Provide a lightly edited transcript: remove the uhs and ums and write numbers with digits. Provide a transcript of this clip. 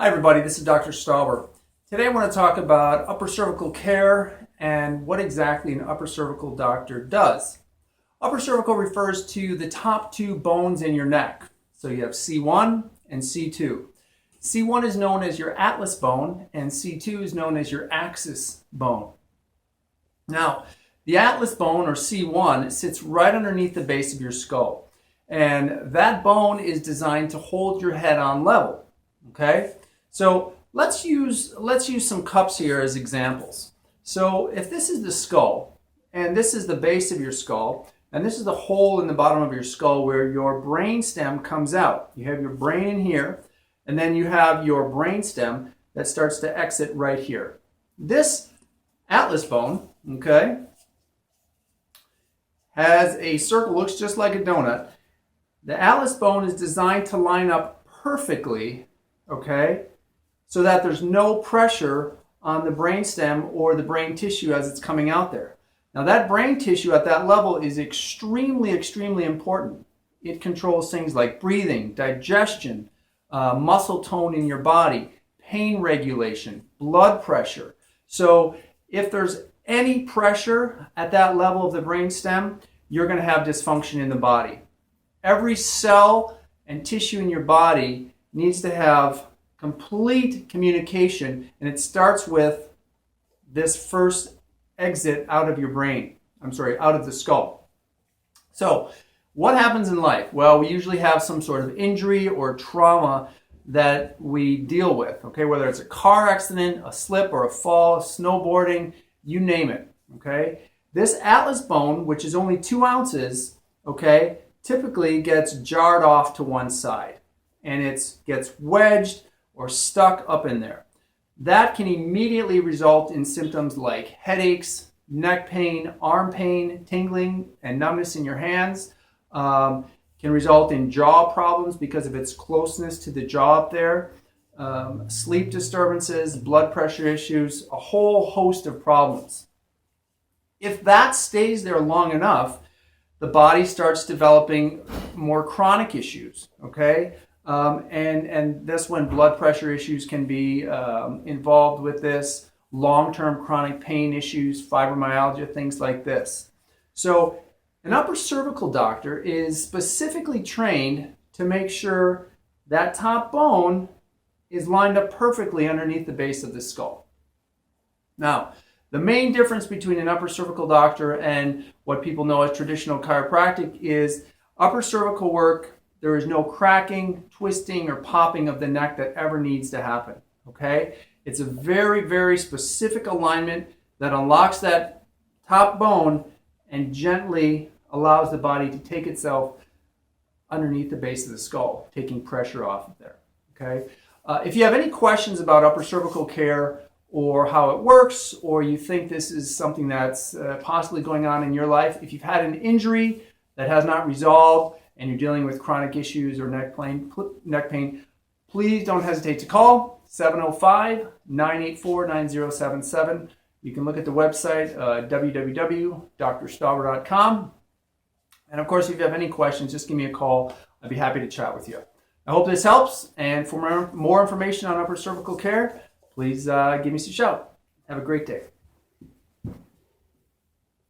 Hi everybody, this is Dr. Stauber. Today I want to talk about upper cervical care and what exactly an upper cervical doctor does. Upper cervical refers to the top two bones in your neck. So you have C1 and C2. C1 is known as your atlas bone and C2 is known as your axis bone. Now, the atlas bone or C1 sits right underneath the base of your skull. And that bone is designed to hold your head on level. Okay? So let's use some cups here as examples. So if this is the skull, and this is the base of your skull, and this is the hole in the bottom of your skull where your brain stem comes out. You have your brain in here, and then you have your brain stem that starts to exit right here. This atlas bone, okay, has a circle, looks just like a donut. The atlas bone is designed to line up perfectly, okay, so that there's no pressure on the brainstem or the brain tissue as it's coming out there. Now that brain tissue at that level is extremely, extremely important. It controls things like breathing, digestion, muscle tone in your body, pain regulation, blood pressure. So if there's any pressure at that level of the brainstem, you're going to have dysfunction in the body. Every cell and tissue in your body needs to have complete communication, and it starts with this first exit out of your brain. Out of the skull. So what happens in life? Well, we usually have some sort of injury or trauma that we deal with, okay? Whether it's a car accident, a slip or a fall, snowboarding, you name it, okay? This atlas bone, which is only 2 ounces, okay, typically gets jarred off to one side, and it gets wedged or stuck up in there. That can immediately result in symptoms like headaches, neck pain, arm pain, tingling, and numbness in your hands. Can result in jaw problems because of its closeness to the jaw up there. Sleep disturbances, blood pressure issues, a whole host of problems. If that stays there long enough, the body starts developing more chronic issues, okay? And that's when blood pressure issues can be involved with this, long-term chronic pain issues, fibromyalgia, things like this. So an upper cervical doctor is specifically trained to make sure that top bone is lined up perfectly underneath the base of the skull. Now, the main difference between an upper cervical doctor and what people know as traditional chiropractic is upper cervical work. There is no cracking, twisting, or popping of the neck that ever needs to happen, okay? It's a very, very specific alignment that unlocks that top bone and gently allows the body to take itself underneath the base of the skull, taking pressure off of there, okay? If you have any questions about upper cervical care or how it works, or you think this is something that's possibly going on in your life, if you've had an injury that has not resolved, and you're dealing with chronic issues or neck pain, please don't hesitate to call 705-984-9077. You can look at the website, www.drstauber.com. And of course, if you have any questions, just give me a call. I'd be happy to chat with you. I hope this helps. And for more information on upper cervical care, please give me a shout. Have a great day.